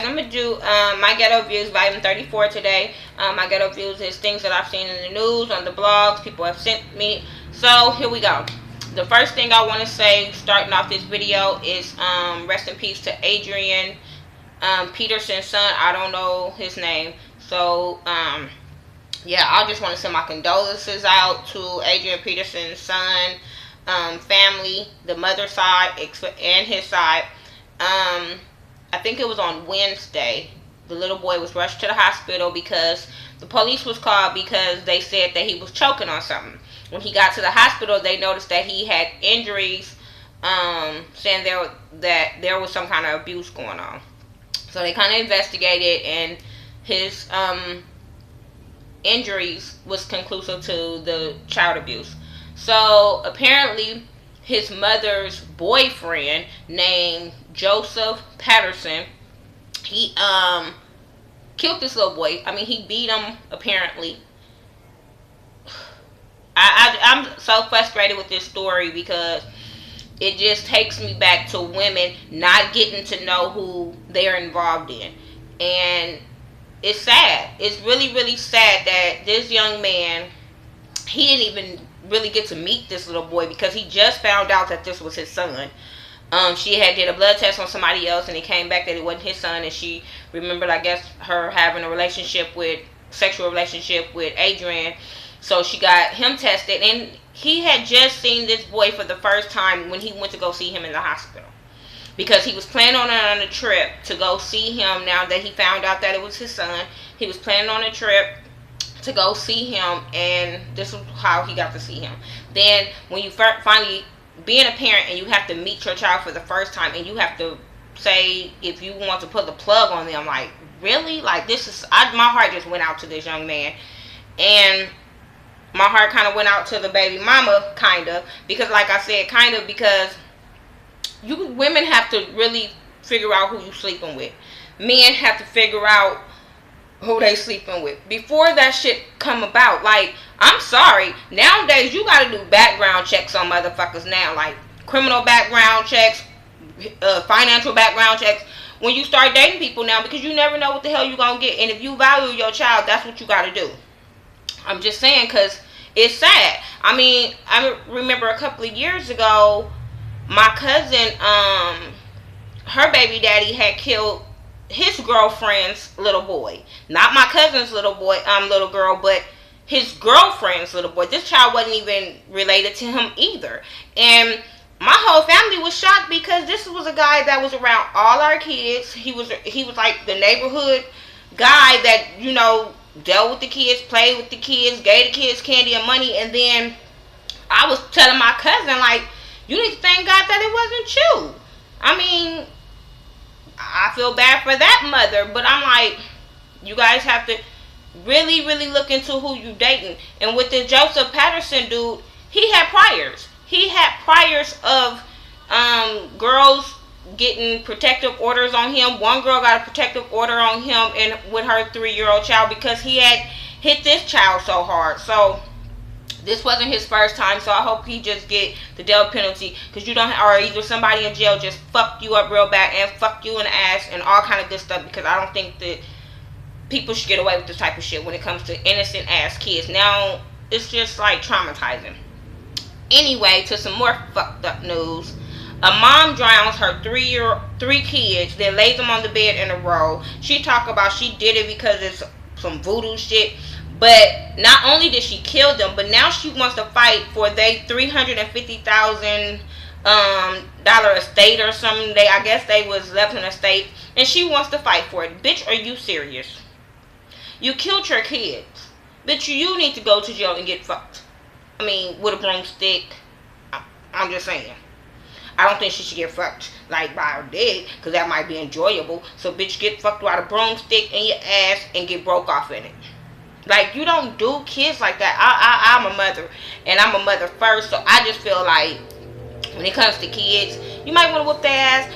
I'm going to do my Ghetto Views, volume 34 today. My Ghetto Views is things that I've seen in the news, on the blogs, people have sent me. So, here we go. The first thing I want to say, starting off this video, is rest in peace to Adrian Peterson's son. I don't know his name. So, yeah, I just want to send my condolences out to Adrian Peterson's son, family, the mother's side, and his side. I think it was on Wednesday. The little boy was rushed to the hospital because the police was called because they said that he was choking on something. When he got to the hospital, they noticed that he had injuries, saying that there was some kind of abuse going on. So they kind of investigated, and his injuries was conclusive to the child abuse. So apparently his mother's boyfriend, named Joseph Patterson, he killed this little boy. I mean, he beat him, apparently. I'm so frustrated with this story because it just takes me back to women not getting to know who they're involved in. And it's sad. It's really, really sad that this young man, he didn't even really get to meet this little boy because he just found out that this was his son. She had did a blood test on somebody else, and it came back that it wasn't his son, and she remembered, I guess, her having a sexual relationship with Adrian. So she got him tested, and he had just seen this boy for the first time when he went to go see him in the hospital. Because he was planning on a trip to go see him. Now that he found out that it was his son, he was planning on a trip to go see him, and this is how he got to see him. Then when you finally, being a parent, and you have to meet your child for the first time, and you have to say if you want to put the plug on them, like, really? Like, my heart just went out to this young man. And my heart kind of went out to the baby mama, kind of, because like I said, kind of, because women have to really figure out who you sleeping with. Men have to figure out who they sleeping with before that shit come about. Like, I'm sorry, nowadays you gotta do background checks on motherfuckers now, like criminal background checks, financial background checks, when you start dating people now, because you never know what the hell you gonna get. And if you value your child, that's what you gotta do. I'm just saying, because it's sad. I mean, I remember a couple of years ago, my cousin, her baby daddy had killed his girlfriend's little boy. Not my cousin's little girl, but his girlfriend's little boy. This child wasn't even related to him either. And my whole family was shocked because this was a guy that was around all our kids. He was like the neighborhood guy that, you know, dealt with the kids, played with the kids, gave the kids candy and money. And then I was telling my cousin, like, you need to thank God that it wasn't you. I mean, I feel bad for that mother, but I'm like, you guys have to really, really look into who you dating. And with the Joseph Patterson dude, he had priors. He had priors of girls getting protective orders on him. One girl got a protective order on him and with her 3-year-old child because he had hit this child so hard. So this wasn't his first time, so I hope he just get the death penalty, because you don't, or either somebody in jail just fucked you up real bad and fucked you in the ass and all kind of good stuff, because I don't think that people should get away with this type of shit when it comes to innocent ass kids. Now it's just like traumatizing. Anyway, to some more fucked up news. A mom drowns her 3 kids, then lays them on the bed in a row. She talk about she did it because it's some voodoo shit. But not only did she kill them, but now she wants to fight for their $350,000 estate or something. I guess they was left an estate, and she wants to fight for it. Bitch, are you serious? You killed your kids. Bitch, you need to go to jail and get fucked. I mean, with a broomstick. I'm just saying. I don't think she should get fucked like by her dick, because that might be enjoyable. So bitch, get fucked by a broomstick in your ass and get broke off in it. Like, you don't do kids like that. I'm a mother, and I'm a mother first, so I just feel like when it comes to kids, you might want to whoop their ass.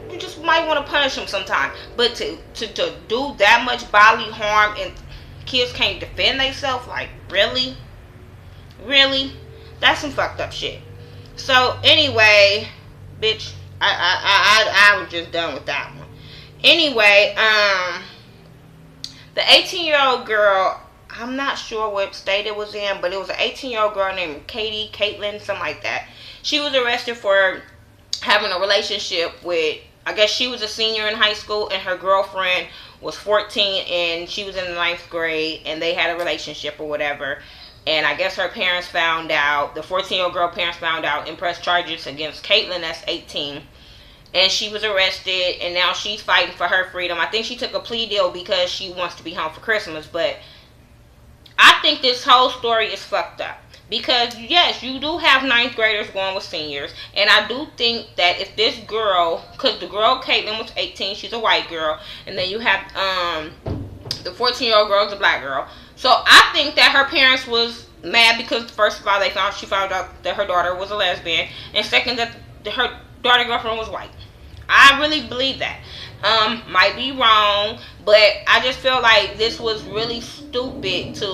You just might want to punish them sometime. But to do that much bodily harm and kids can't defend themselves, like, really? Really? That's some fucked up shit. So, anyway, bitch, I was just done with that one. Anyway, the 18-year-old girl, I'm not sure what state it was in, but it was an 18-year-old girl named Caitlin, something like that. She was arrested for having a relationship with, I guess she was a senior in high school, and her girlfriend was 14, and she was in the 9th grade, and they had a relationship or whatever. And I guess her parents found out, the 14-year-old girl parents found out, and pressed charges against Caitlin, that's 18. And she was arrested, and now she's fighting for her freedom. I think she took a plea deal because she wants to be home for Christmas. But I think this whole story is fucked up. Because, yes, you do have 9th graders going with seniors. And I do think that if this girl, because the girl, Caitlin, was 18. She's a white girl. And then you have the 14-year-old girl is a black girl. So I think that her parents was mad because, first of all, she found out that her daughter was a lesbian. And second, that her daughter girlfriend was white. I really believe that. Might be wrong, but I just feel like this was really stupid to,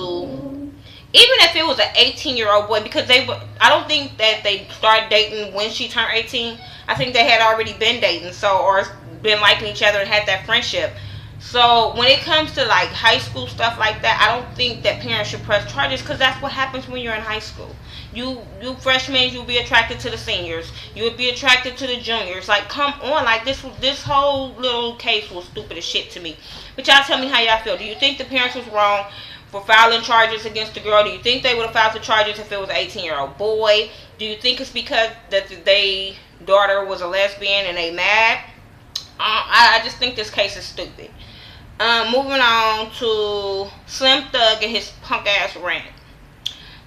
even if it was an 18-year-old boy, because I don't think that they started dating when she turned 18. I think they had already been dating, or been liking each other and had that friendship. So when it comes to like high school stuff like that, I don't think that parents should press charges, because that's what happens when you're in high school. You freshmen, you'll be attracted to the seniors. You would be attracted to the juniors. Like, come on. Like, this whole little case was stupid as shit to me. But y'all tell me how y'all feel. Do you think the parents was wrong for filing charges against the girl? Do you think they would have filed the charges if it was an 18-year-old boy? Do you think it's because that their daughter was a lesbian and they mad? I just think this case is stupid. Moving on to Slim Thug and his punk ass rant.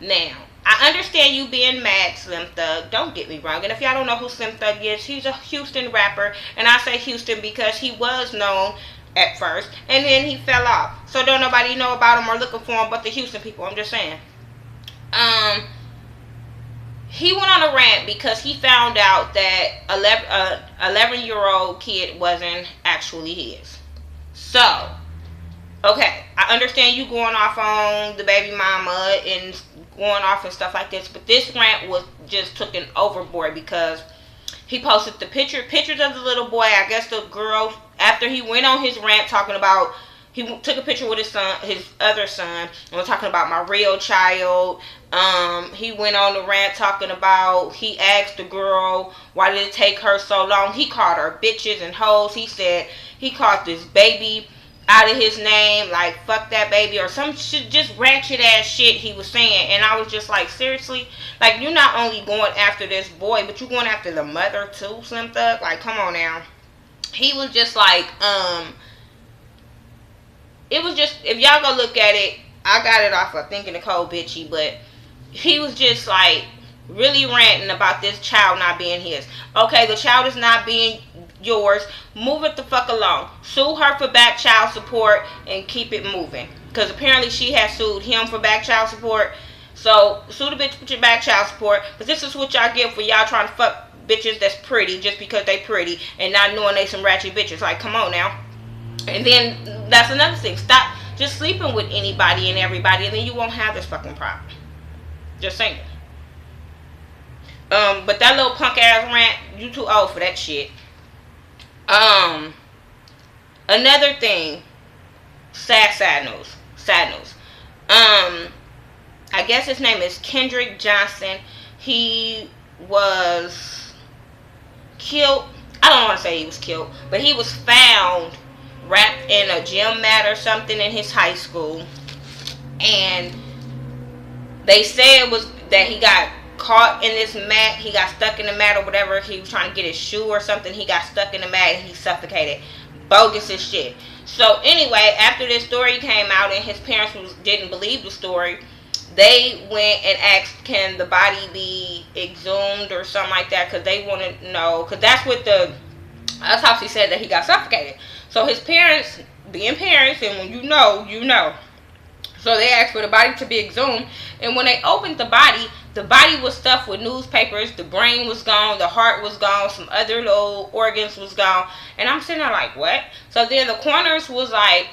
Now, I understand you being mad, Slim Thug. Don't get me wrong. And if y'all don't know who Slim Thug is, he's a Houston rapper. And I say Houston because he was known at first. And then he fell off. So don't nobody know about him or looking for him but the Houston people. I'm just saying. He went on a rant because he found out that 11-year-old kid wasn't actually his. So, okay, I understand you going off on the baby mama and going off and stuff like this, but this rant was just taken overboard because he posted the pictures of the little boy. I guess the girl, after he went on his rant talking about, he took a picture with his other son, and was talking about my real child. He went on the rant talking about, he asked the girl, why did it take her so long? He called her bitches and hoes. He said he called this baby out of his name, like, fuck that baby, or some shit, just ratchet ass shit he was saying. And I was just like, seriously? Like, you're not only going after this boy, but you're going after the mother too, Slim Thug? Like, come on now. He was just like, it was just, if y'all go look at it, I got it off of Thinking Nicole Bitchy, but he was just like really ranting about this child not being his. Okay, the child is not being yours. Move it the fuck along. Sue her for back child support and keep it moving. Because apparently she has sued him for back child support. So sue the bitch for your back child support. But this is what y'all get for y'all trying to fuck bitches that's pretty just because they pretty and not knowing they some ratchet bitches. Like, come on now. And then that's another thing. Stop just sleeping with anybody and everybody, and then you won't have this fucking problem. Just saying. But that little punk ass rant, you too old for that shit. Another thing, sad news. I guess his name is Kendrick Johnson. He was killed. I don't want to say he was killed, but he was found wrapped in a gym mat or something in his high school. And they said it was that he got caught in this mat. He got stuck in the mat or whatever. He was trying to get his shoe or something. He got stuck in the mat and he suffocated. Bogus as shit. So anyway, after this story came out and his parents didn't believe the story, they went and asked, can the body be exhumed or something like that? Because they want to know. Because that's what the autopsy said, that he got suffocated. So his parents, being parents, and when you know, you know. So they asked for the body to be exhumed. And when they opened the body was stuffed with newspapers. The brain was gone. The heart was gone. Some other little organs was gone. And I'm sitting there like, what? So then the coroners was like,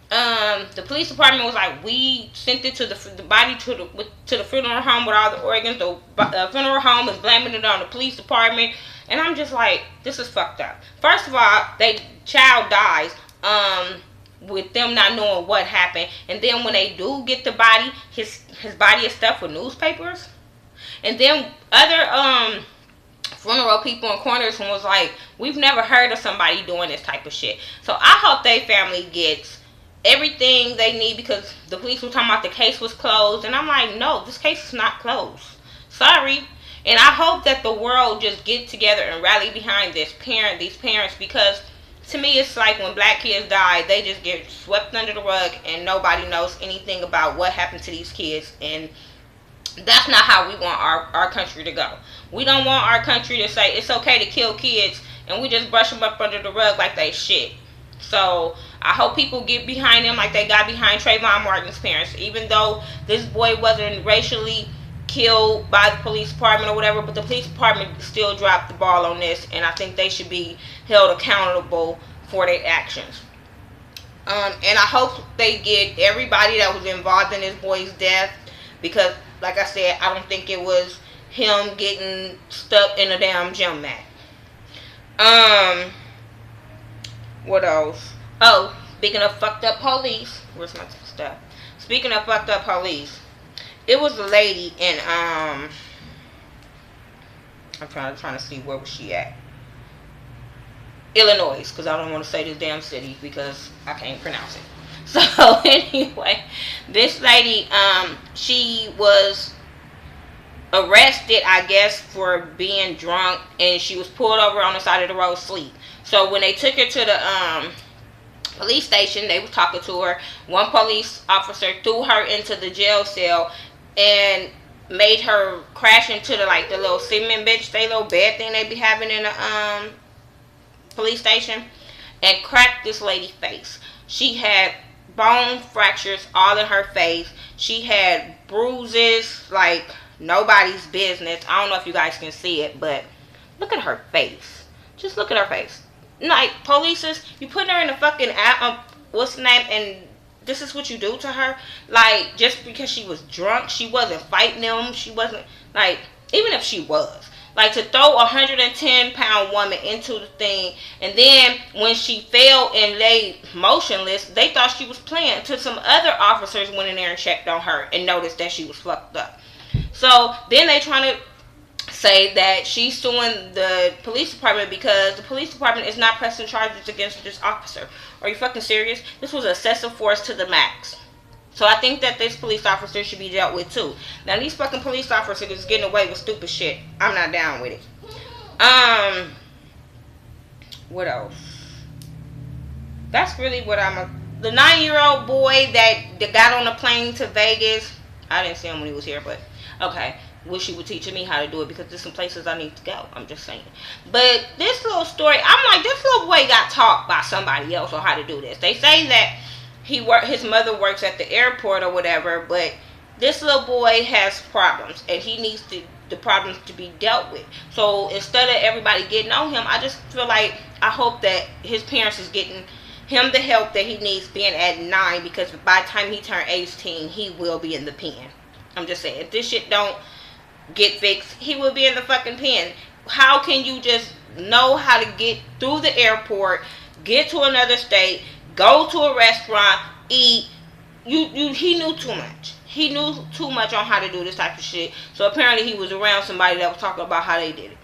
The police department was like, we sent it to the body to the funeral home with all the organs. The funeral home is blaming it on the police department, and I'm just like, this is fucked up. First of all, they child dies. With them not knowing what happened, and then when they do get the body, his body is stuffed with newspapers, and then other funeral people and corners was like, we've never heard of somebody doing this type of shit. So I hope they family gets everything they need, because the police were talking about the case was closed, and I'm like, no, this case is not closed. Sorry. And I hope that the world just get together and rally behind these parents, because to me, it's like when black kids die, they just get swept under the rug and nobody knows anything about what happened to these kids. And that's not how we want our country to go. We don't want our country to say it's okay to kill kids and we just brush them up under the rug like they shit. So I hope people get behind them like they got behind Trayvon Martin's parents. Even though this boy wasn't racially killed by the police department or whatever, but the police department still dropped the ball on this, and I think they should be held accountable for their actions. And I hope they get everybody that was involved in this boy's death, because like I said, I don't think it was him getting stuck in a damn gym mat. What else? Oh, speaking of fucked up police, where's my stuff? Speaking of fucked up police, it was a lady in I'm trying to see where was she at. Illinois, because I don't want to say this damn city because I can't pronounce it. So anyway, this lady, she was arrested, I guess, for being drunk, and she was pulled over on the side of the road asleep. So when they took her to the police station, they were talking to her. One police officer threw her into the jail cell and made her crash into the little cement bench, they little bed thing they be having in the police station, and cracked this lady's face. She had bone fractures all in her face. She had bruises like nobody's business. I don't know if you guys can see it, but look at her face. Just look at her face. Like, police, you put her in a fucking what's the name, and this is what you do to her. Like, just because she was drunk, she wasn't fighting them. She wasn't, like, even if she was, like, to throw a 110-pound woman into the thing, and then when she fell and lay motionless, they thought she was playing, till some other officers went in there and checked on her and noticed that she was fucked up. So then they trying to say that she's suing the police department because the police department is not pressing charges against this officer. Are you fucking serious? This was excessive force to the max. So I think that this police officer should be dealt with too. Now these fucking police officers is getting away with stupid shit. I'm not down with it. What else? That's really what the 9-year-old boy that got on a plane to Vegas. I didn't see him when he was here, but okay. Wish he would teach me how to do it, because there's some places I need to go. I'm just saying. But this little story, I'm like, this little boy got taught by somebody else on how to do this. They say that his mother works at the airport or whatever, but this little boy has problems and he needs the problems to be dealt with. So instead of everybody getting on him, I just feel like, I hope that his parents is getting him the help that he needs being at 9, because by the time he turns 18, he will be in the pen. I'm just saying, if this shit don't get fixed, he will be in the fucking pen. How can you just know how to get through the airport, get to another state, go to a restaurant, eat? He knew too much. He knew too much on how to do this type of shit. So apparently he was around somebody that was talking about how they did it.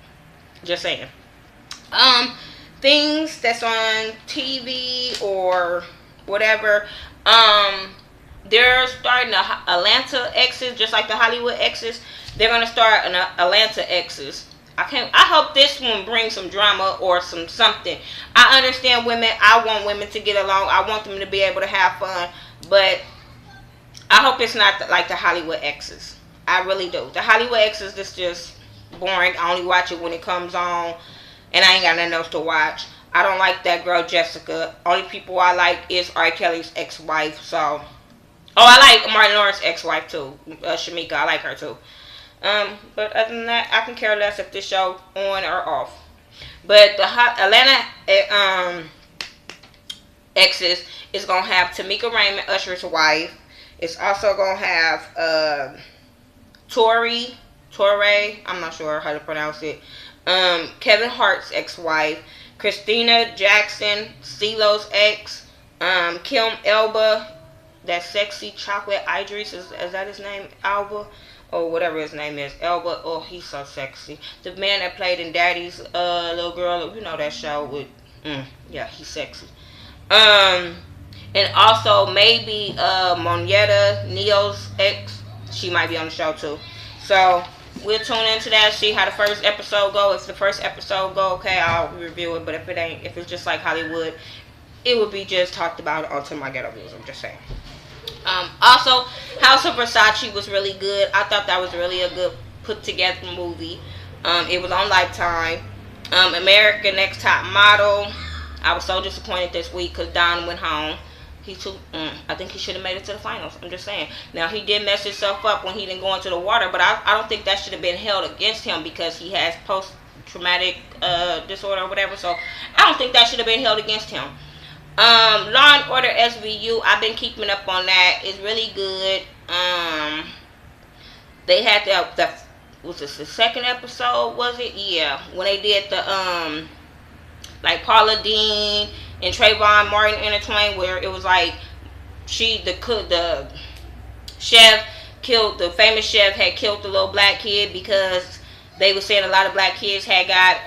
Just saying. Things that's on TV or whatever. They're starting Atlanta exes, just like the Hollywood exes. They're gonna start an Atlanta exes. I hope this one brings some drama or something. I understand women. I want women to get along. I want them to be able to have fun. But I hope it's not like the Hollywood exes. I really do. The Hollywood exes is just boring. I only watch it when it comes on, and I ain't got nothing else to watch. I don't like that girl Jessica. Only people I like is R. Kelly's ex-wife. So, I like Martin Lawrence's ex-wife too, Shamika. I like her too. But other than that, I can care less if this show on or off. But the Atlanta exes. It's gonna have Tamika Raymond, Usher's wife. It's also gonna have Tori, I'm not sure how to pronounce it. Kevin Hart's ex-wife, Christina Jackson, CeeLo's ex, Kim Elba, that sexy chocolate Idris, is that his name? Alba? Or whatever his name is. Elba. Oh, he's so sexy. The man that played in Daddy's Little Girl, you know that show with, yeah, he's sexy. And also maybe Moneta, Neo's ex, she might be on the show too. So we'll tune into that, see how the first episode go. If the first episode go okay, I'll review it. But if it ain't, if it's just like Hollywood, it would be just talked about onto my Ghetto Views. I'm just saying. Also, House of Versace was really good. I thought that was really a good put together movie. It was on Lifetime. American Next Top Model. I was so disappointed this week because Don went home. I think he should have made it to the finals. I'm just saying. Now, he did mess himself up when he didn't go into the water, but I don't think that should have been held against him because he has post-traumatic disorder or whatever. So, I don't think that should have been held against him. Law and Order SVU, I've been keeping up on that. It's really good. They had was this the second episode, was it? Yeah, when they did the like Paula Deen and Trayvon Martin intertwined, where it was like the chef killed, the famous chef had killed the little black kid because they were saying a lot of black kids had got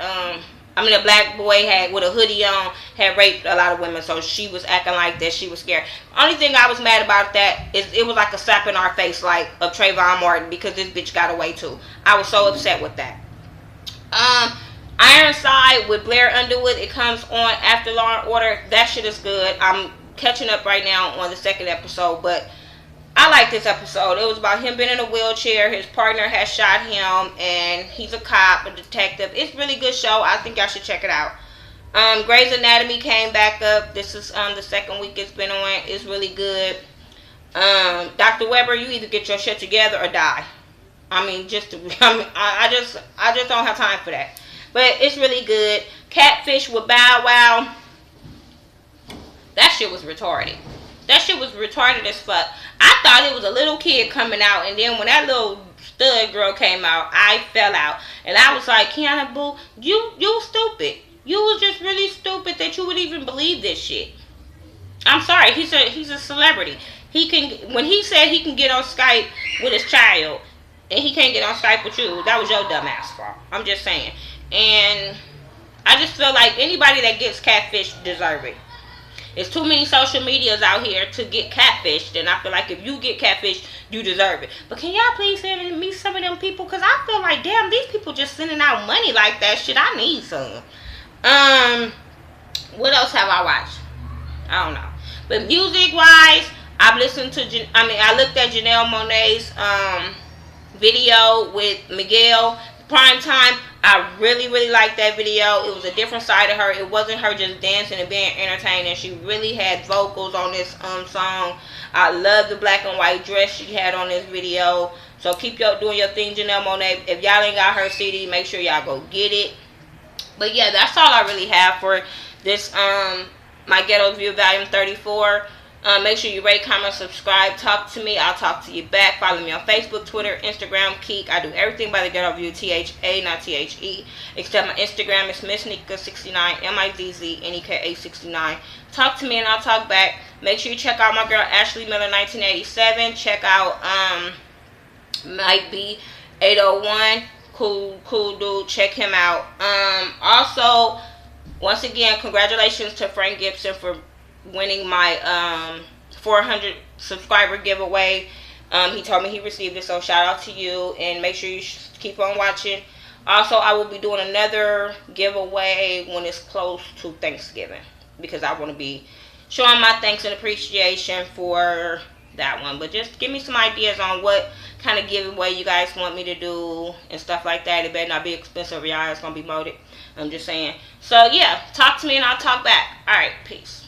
a black boy had with a hoodie on had raped a lot of women, so she was acting like that she was scared. Only thing I was mad about that is it was like a slap in our face, like of Trayvon Martin, because this bitch got away too. I was so upset with that. Ironside with Blair Underwood, it comes on after Law and Order. That shit is good. I'm catching up right now on the second episode, but I like this episode. It was about him being in a wheelchair. His partner has shot him, and he's a cop, a detective. It's a really good show. I think y'all should check it out. Grey's Anatomy came back up. This is the second week it's been on. It's really good. Dr. Weber, you either get your shit together or die. I just don't have time for that. But it's really good. Catfish with Bow Wow. That shit was retarded. That shit was retarded as fuck. I thought it was a little kid coming out, and then when that little stud girl came out, I fell out. And I was like, Kiana Boo, you stupid. You was just really stupid that you would even believe this shit. I'm sorry, he's a celebrity. When he said he can get on Skype with his child, and he can't get on Skype with you, that was your dumb ass fault. I'm just saying. And I just feel like anybody that gets catfish deserve it. There's too many social medias out here to get catfished, and I feel like if you get catfished, you deserve it. But can y'all please send me some of them people? Because I feel like, damn, these people just sending out money like that. Shit, I need some. What else have I watched? I don't know. But music-wise, I've listened to, I looked at Janelle Monáe's video with Miguel, Prime Time. I really, really liked that video. It was a different side of her. It wasn't her just dancing and being entertaining. She really had vocals on this song. I love the black and white dress she had on this video. So keep doing your thing, Janelle Monáe. If y'all ain't got her CD, make sure y'all go get it. But yeah, that's all I really have for this my Ghetto View Volume 34. Make sure you rate, comment, subscribe, talk to me. I'll talk to you back. Follow me on Facebook, Twitter, Instagram, Keek. I do everything by the Ghetto View, THA, not THE. Except my Instagram is MissNika69, MIZZNEKA69. Talk to me and I'll talk back. Make sure you check out my girl Ashley Miller 1987. Check out Mike B 801. Cool dude. Check him out. Also, once again, congratulations to Frank Gibson for winning my 400 subscriber giveaway. He told me he received it, so shout out to you, and make sure you keep on watching. Also, I will be doing another giveaway when it's close to Thanksgiving, because I want to be showing my thanks and appreciation for that one. But just give me some ideas on what kind of giveaway you guys want me to do and stuff like that. It better not be expensive or y'all it's gonna be molded. I'm just saying. So yeah, talk to me and I'll talk back. Alright, peace.